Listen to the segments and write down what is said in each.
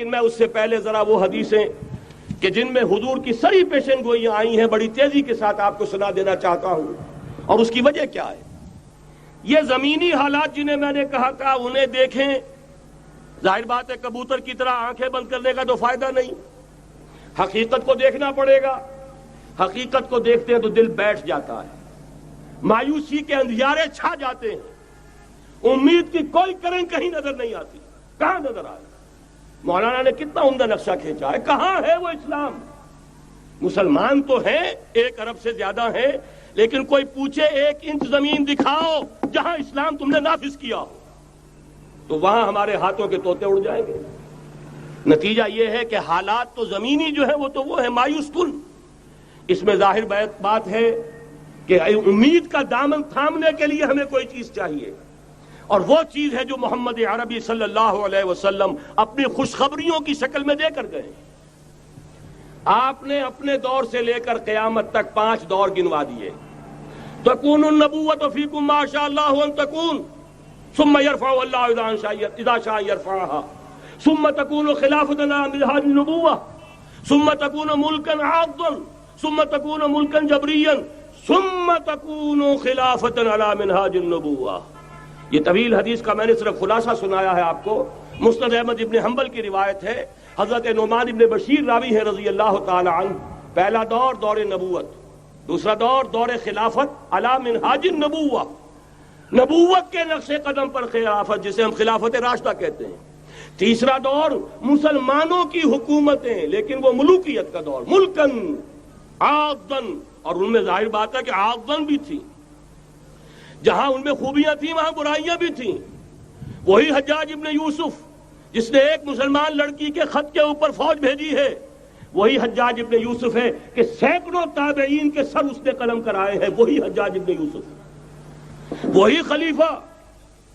لیکن میں اس سے پہلے ذرا وہ حدیثیں کہ جن میں حضور کی سری پیشن گوئیاں آئی ہیں بڑی تیزی کے ساتھ آپ کو سنا دینا چاہتا ہوں، اور اس کی وجہ کیا ہے۔ یہ زمینی حالات جنہیں میں نے کہا تھا انہیں دیکھیں، ظاہر بات ہے کبوتر کی طرح آنکھیں بند کرنے کا تو فائدہ نہیں، حقیقت کو دیکھنا پڑے گا۔ حقیقت کو دیکھتے ہیں تو دل بیٹھ جاتا ہے، مایوسی کے اندھیارے چھا جاتے ہیں، امید کی کوئی کرن کہیں نظر نہیں آتی۔ کہاں نظر آئے؟ مولانا نے کتنا عمدہ نقشہ کھینچا ہے، کہاں ہے وہ اسلام؟ مسلمان تو ہیں، 1 ارب سے زیادہ ہیں، لیکن کوئی پوچھے 1 انچ زمین دکھاؤ جہاں اسلام تم نے نافذ کیا ہو، تو وہاں ہمارے ہاتھوں کے طوطے اڑ جائیں گے۔ نتیجہ یہ ہے کہ حالات تو زمینی جو ہے وہ ہے مایوس کن۔ اس میں ظاہر بات ہے کہ امید کا دامن تھامنے کے لیے ہمیں کوئی چیز چاہیے، اور وہ چیز ہے جو محمد عربی صلی اللہ علیہ وسلم اپنی خوشخبریوں کی شکل میں دے کر گئے۔ آپ نے اپنے دور سے لے کر قیامت تک 5 دور گنوا دیے۔ تکون النبوۃ فیکم ما شاء اللہ ان تکون ثم یرفع اللہ اذا شاء یرفعها ثم تکون خلافۃ علی منہاج النبوۃ ثم تکون ملکا عاضا ثم تکون ملکا جبریا ثم تکون خلافۃ علی منہاج النبوۃ۔ یہ طویل حدیث کا میں نے صرف خلاصہ سنایا ہے آپ کو۔ مسند احمد ابن حنبل کی روایت ہے، حضرت نعمان ابن بشیر راوی ہے رضی اللہ تعالی عنہ۔ پہلا دور دور نبوت، دوسرا دور دور خلافت علی منہاج النبوۃ، نبوت کے نقش قدم پر خلافت جسے ہم خلافت راشدہ کہتے ہیں۔ تیسرا دور مسلمانوں کی حکومتیں، لیکن وہ ملوکیت کا دور، ملکن عاضن، اور ان میں ظاہر بات ہے کہ عاضن بھی تھی، جہاں ان میں خوبیاں تھیں وہاں برائیاں بھی تھیں۔ وہی حجاج ابن یوسف جس نے ایک مسلمان لڑکی کے خط کے اوپر فوج بھیجی ہے، وہی حجاج ابن یوسف ہے کہ سینکڑوں تابعین کے سر اس نے قلم کرائے ہیں، وہی حجاج ابن یوسف۔ وہی خلیفہ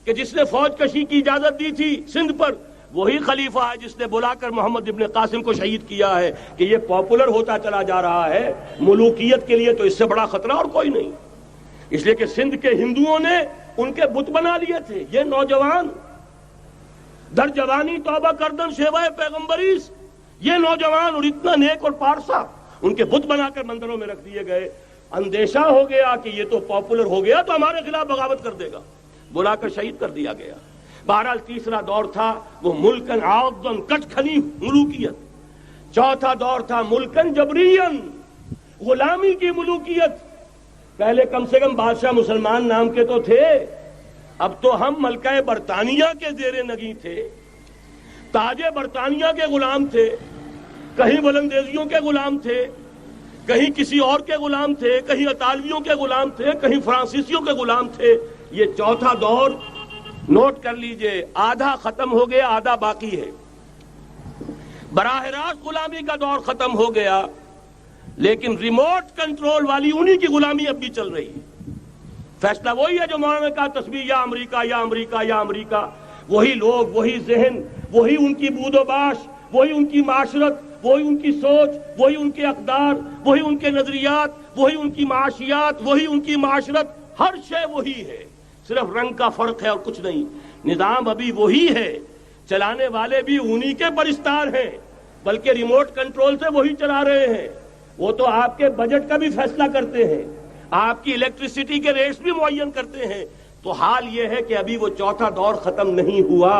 کہ جس نے فوج کشی کی اجازت دی تھی سندھ پر، وہی خلیفہ ہے جس نے بلا کر محمد ابن قاسم کو شہید کیا ہے کہ یہ پاپولر ہوتا چلا جا رہا ہے، ملوکیت کے لیے تو اس سے بڑا خطرہ اور کوئی نہیں۔ اس لیے کہ سندھ کے ہندوؤں نے ان کے بت بنا لیے تھے۔ یہ نوجوان در جوانی توبہ کردن شیوائے پیغمبریس، یہ نوجوان اور اتنا نیک اور پارسا ان کے بت بنا کر مندروں میں رکھ دیے گئے۔ اندیشہ ہو گیا کہ یہ تو پاپولر ہو گیا تو ہمارے خلاف بغاوت کر دے گا، بلا کر شہید کر دیا گیا۔ بہرحال تیسرا دور تھا وہ ملکن عاضن، کٹ کھلی ملوکیت۔ چوتھا دور تھا ملکن جبرین، غلامی کی ملوکیت۔ پہلے کم سے کم بادشاہ مسلمان نام کے تو تھے، اب تو ہم ملکہ برطانیہ کے زیر نگیں تھے، تاج برطانیہ کے غلام تھے، کہیں بلندیزیوں کے غلام تھے، کہیں کسی اور کے غلام تھے، کہیں اطالویوں کے غلام تھے، کہیں فرانسیسیوں کے غلام تھے۔ یہ چوتھا دور نوٹ کر لیجئے، آدھا ختم ہو گیا، آدھا باقی ہے۔ براہ راست غلامی کا دور ختم ہو گیا، لیکن ریموٹ کنٹرول والی انہی کی غلامی اب بھی چل رہی ہے۔ فیصلہ وہی ہے جو مولانا نے کہا، تسبیح یا امریکہ یا امریکہ یا امریکہ۔ وہی لوگ، وہی ذہن، وہی ان کی بود و باش، وہی ان کی معاشرت، وہی ان کی سوچ، وہی ان کے اقدار، وہی ان کے نظریات، وہی ان کی معاشیات، وہی ان کی معاشرت، ہر شے وہی ہے، صرف رنگ کا فرق ہے اور کچھ نہیں۔ نظام ابھی وہی ہے، چلانے والے بھی انہی کے پرستار ہیں، بلکہ ریموٹ کنٹرول سے وہی چلا رہے ہیں۔ وہ تو آپ کے بجٹ کا بھی فیصلہ کرتے ہیں، آپ کی الیکٹریسٹی کے ریٹس بھی معین کرتے ہیں۔ تو حال یہ ہے کہ ابھی وہ چوتھا دور ختم نہیں ہوا۔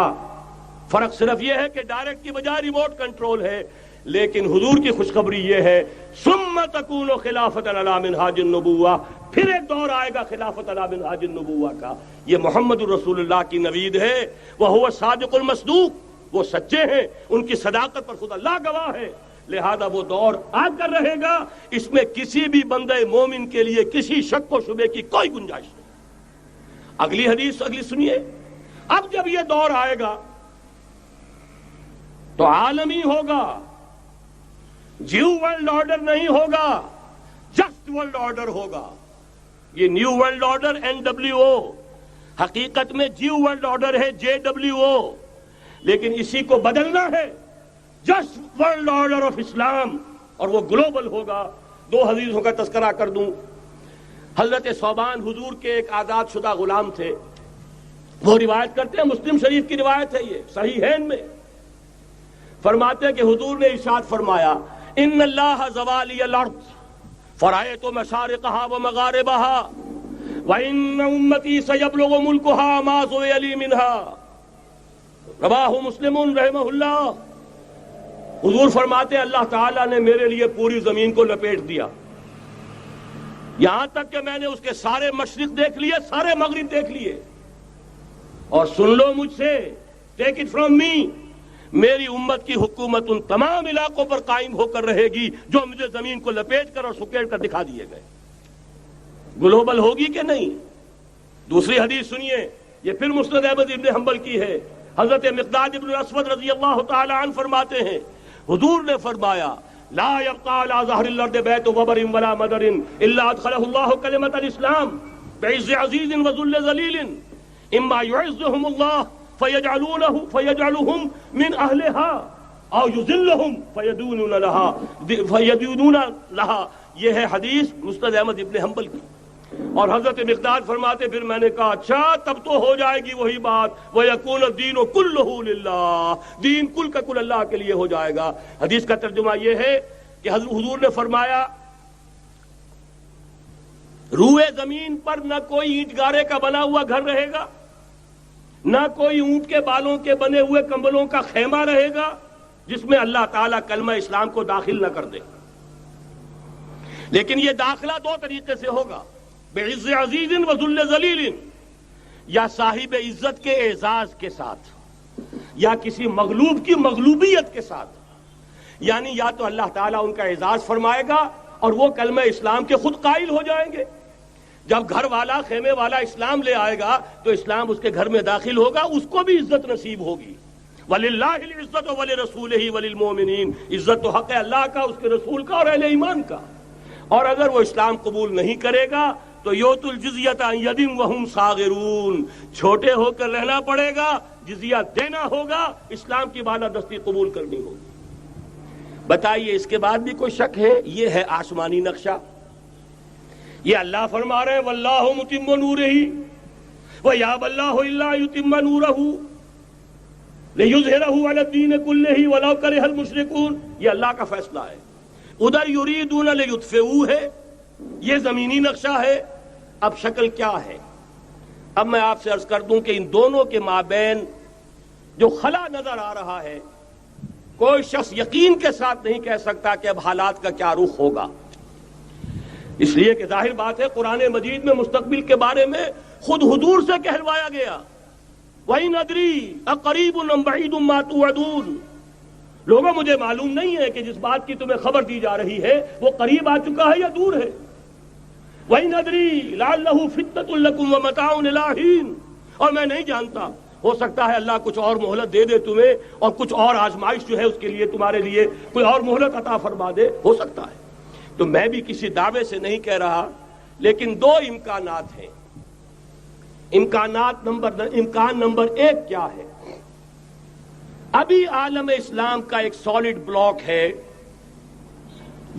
فرق صرف یہ ہے کہ ڈائریکٹ کی بجائے ریموٹ کنٹرول ہے، لیکن حضور کی خوشخبری یہ ہے، ثم تکون خلافۃ علی منہاج النبوۃ، پھر ایک دور آئے گا خلافت علی منہاج النبوۃ کا۔ یہ محمد الرسول اللہ کی نوید ہے، وہو الصادق المصدوق، وہ سچے ہیں، ان کی صداقت پر خود اللہ گواہ ہے۔ لہذا وہ دور آ کر رہے گا، اس میں کسی بھی بندہ مومن کے لیے کسی شک و شبے کی کوئی گنجائش نہیں۔ اگلی حدیث اگلی سنیے، اب جب یہ دور آئے گا تو عالمی ہوگا، جیو ورلڈ آرڈر نہیں ہوگا، جسٹ ورلڈ آرڈر ہوگا۔ یہ نیو ورلڈ آرڈر NWO، حقیقت میں جیو ورلڈ آرڈر ہے JWO، لیکن اسی کو بدلنا ہے، جسٹ ورلڈ آرڈر آف اسلام، اور وہ گلوبل ہوگا۔ 2 حدیثوں کا تذکرہ کر دوں۔ حضرت ثوبان حضور کے ایک آزاد شدہ غلام تھے، وہ روایت کرتے ہیں، مسلم شریف کی روایت ہے، یہ صحیحین میں، فرماتے ہیں کہ حضور نے ارشاد فرمایا ان اللہ زوالی الارض فرأیت مشارقها ومغاربها وان امتی سیبلغ ملکها ما زوی لی منها رواہ مسلم رحمہ اللہ۔ حضور فرماتے ہیں اللہ تعالیٰ نے میرے لیے پوری زمین کو لپیٹ دیا، یہاں تک کہ میں نے اس کے سارے مشرق دیکھ لیے، سارے مغرب دیکھ لیے، اور سن لو مجھ سے، ٹیک اٹ فرام می، میری امت کی حکومت ان تمام علاقوں پر قائم ہو کر رہے گی جو مجھے زمین کو لپیٹ کر اور سکیڑ کر دکھا دیے گئے۔ گلوبل ہوگی کہ نہیں؟ دوسری حدیث سنیے، یہ پھر مسند احمد ابن حنبل کی ہے۔ حضرت مقداد ابن الاسود رضی اللہ تعالی عنہ فرماتے ہیں حضور نے فرمایا لا يبقى على ظهر الارض بيت وبر ولا مدر الا ادخله الله كلمة الاسلام بعز عزيز وذل ذليل اما يعزهم الله فيجعلهم من اهلها او يذلهم فيدونون لها۔ یہ ہے حدیث مسند احمد ابن حنبل کی۔ اور حضرت مقداد فرماتے پھر میں نے کہا اچھا تب تو ہو جائے گی وہی بات وَيَكُونَ الدِّينُ كُلُّهُ لِلَّهِ، دین کل کا کل اللہ کے لیے ہو جائے گا۔ حدیث کا ترجمہ یہ ہے کہ حضور نے فرمایا روئے زمین پر نہ کوئی اینٹ گارے کا بنا ہوا گھر رہے گا، نہ کوئی اونٹ کے بالوں کے بنے ہوئے کمبلوں کا خیمہ رہے گا جس میں اللہ تعالیٰ کلمہ اسلام کو داخل نہ کر دے۔ لیکن یہ داخلہ دو طریقے سے ہوگا، بعز عزیز و ذل ذلیل، یا صاحب عزت کے اعزاز کے ساتھ یا کسی مغلوب کی مغلوبیت کے ساتھ، یعنی یا تو اللہ تعالیٰ ان کا اعزاز فرمائے گا اور وہ کلمہ اسلام کے خود قائل ہو جائیں گے۔ جب گھر والا خیمے والا اسلام لے آئے گا تو اسلام اس کے گھر میں داخل ہوگا، اس کو بھی عزت نصیب ہوگی۔ وَلِلَّهِ الْعِزَّةُ وَلِرَسُولِهِ وَلِلْمُؤْمِنِينَ، عزت تو حق ہے اللہ کا، اس کے رسول کا اور اہل ایمان کا۔ اور اگر وہ اسلام قبول نہیں کرے گا تو یوت الجزیۃ عن ید وہم صاغرون، چھوٹے ہو کر رہنا پڑے گا، جزیہ دینا ہوگا، اسلام کی بالادستی قبول کرنی ہوگی۔ بتائیے اس کے بعد بھی کوئی شک ہے؟ یہ ہے آسمانی نقشہ۔ یہ اللہ فرما رہے ہیں واللہ متم نورہ ویابی اللہ الا یتم نورہ لیظہرہ علی الدین کلہ ولو کرہ المشرکون، یہ اللہ کا فیصلہ ہے۔ ادھر یریدون لیطفئوا ہے، یہ زمینی نقشہ ہے۔ اب شکل کیا ہے؟ اب میں آپ سے عرض کر دوں کہ ان دونوں کے مابین جو خلا نظر آ رہا ہے، کوئی شخص یقین کے ساتھ نہیں کہہ سکتا کہ اب حالات کا کیا رخ ہوگا، اس لیے کہ ظاہر بات ہے قرآن مجید میں مستقبل کے بارے میں خود حضور سے کہلوایا گیا وَإِنْ أَدْرِي أَقَرِيبٌ أَمْ بَعِيدٌ مَا تُوعَدُونَ۔ لوگوں مجھے معلوم نہیں ہے کہ جس بات کی تمہیں خبر دی جا رہی ہے وہ قریب آ چکا ہے یا دور ہے۔ وَإِنْ أَدْرِي لَعَلَّهُ فِتْنَةٌ لَكُمْ وَمَتَاعٌ إِلَىٰ حِينٍ، اور میں نہیں جانتا، ہو سکتا ہے اللہ کچھ اور مہلت دے دے تمہیں اور کچھ اور آزمائش جو ہے اس کے لیے تمہارے لیے کوئی اور مہلت عطا فرما دے، ہو سکتا ہے۔ تو میں بھی کسی دعوے سے نہیں کہہ رہا، لیکن دو امکانات ہیں۔ امکان نمبر ایک کیا ہے؟ ابھی عالم اسلام کا ایک سالڈ بلاک ہے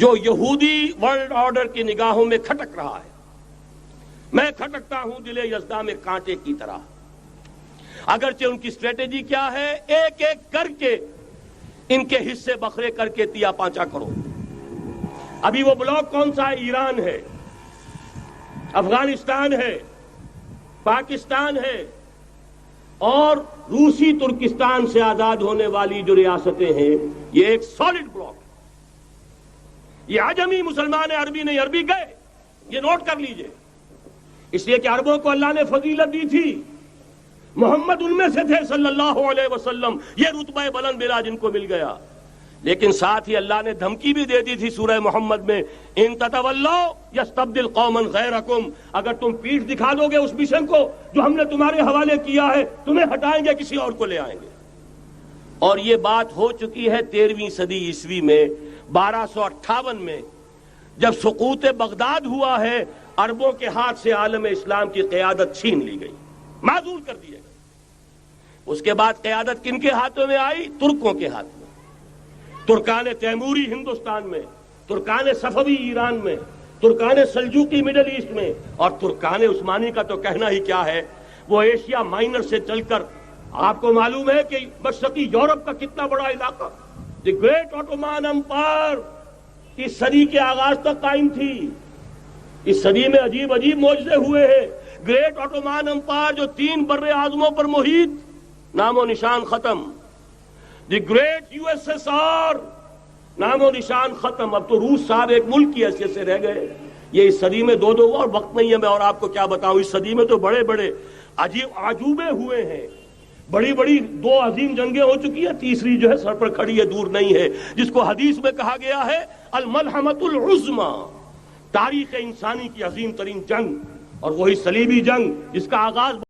جو یہودی ورلڈ آرڈر کی نگاہوں میں کھٹک رہا ہے۔ میں کھٹکتا ہوں دل یزداں میں کانٹے کی طرح۔ اگرچہ ان کی اسٹریٹجی کیا ہے؟ ایک ایک کر کے ان کے حصے بکھرے کر کے تیا پانچا کرو۔ ابھی وہ بلاک کون سا ہے؟ ایران ہے، افغانستان ہے، پاکستان ہے، اور روسی ترکستان سے آزاد ہونے والی جو ریاستیں ہیں، یہ ایک سالڈ بلاک ہے۔ یہ عجمی مسلمان عربی نہیں، عربی گئے، یہ نوٹ کر لیجئے، اس لیے کہ عربوں کو اللہ نے فضیلت دی تھی، محمد ان میں سے تھے صلی اللہ علیہ وسلم، یہ رتبہ بلند ملا جن کو مل گیا۔ لیکن ساتھ ہی اللہ نے دھمکی بھی دے دی تھی سورہ محمد میں، ان تتولوا یستبدل قوما غیرکم، اگر تم پیٹھ دکھا دو گے اس مشن کو جو ہم نے تمہارے حوالے کیا ہے، تمہیں ہٹائیں گے، کسی اور کو لے آئیں گے۔ اور یہ بات ہو چکی ہے 13ویں صدی عیسوی میں، 1258 میں جب سقوط بغداد ہوا ہے، عربوں کے ہاتھ سے عالم اسلام کی قیادت چھین لی گئی، معزول کر دیے گئے۔ اس کے بعد قیادت کن کے ہاتھوں میں آئی؟ ترکوں کے ہاتھ میں، ترکان تیموری ہندوستان میں، ترکان صفوی ایران میں، ترکان سلجوقی مڈل ایسٹ میں، اور ترکان عثمانی کا تو کہنا ہی کیا ہے، وہ ایشیا مائنر سے چل کر آپ کو معلوم ہے کہ مشرقی یورپ کا کتنا بڑا علاقہ، دی گریٹ آٹومان امپائر اس صدی کے آغاز تک قائم تھی. اس صدی میں عجیب عجیب معجزے ہوئے ہیں. گریٹ آٹومان امپائر جو 3 بر اعظموں پر محیط، نام و نشان ختم. The great U S S R, نام و نشان ختم. اب تو روس صاحب ایک ملک کی حیثیت سے رہ گئے. یہ اس صدی میں دو اور وقت نہیں ہے میں اور آپ کو کیا بتاؤں. اس صدی میں تو بڑے بڑے عجیب عجوبے ہوئے ہیں. بڑی بڑی 2 عظیم جنگیں ہو چکی ہیں، تیسری جو ہے سر پر کھڑی ہے، دور نہیں ہے، جس کو حدیث میں کہا گیا ہے الملحمۃ العظمی، تاریخ انسانی کی عظیم ترین جنگ، اور وہی صلیبی جنگ جس کا آغاز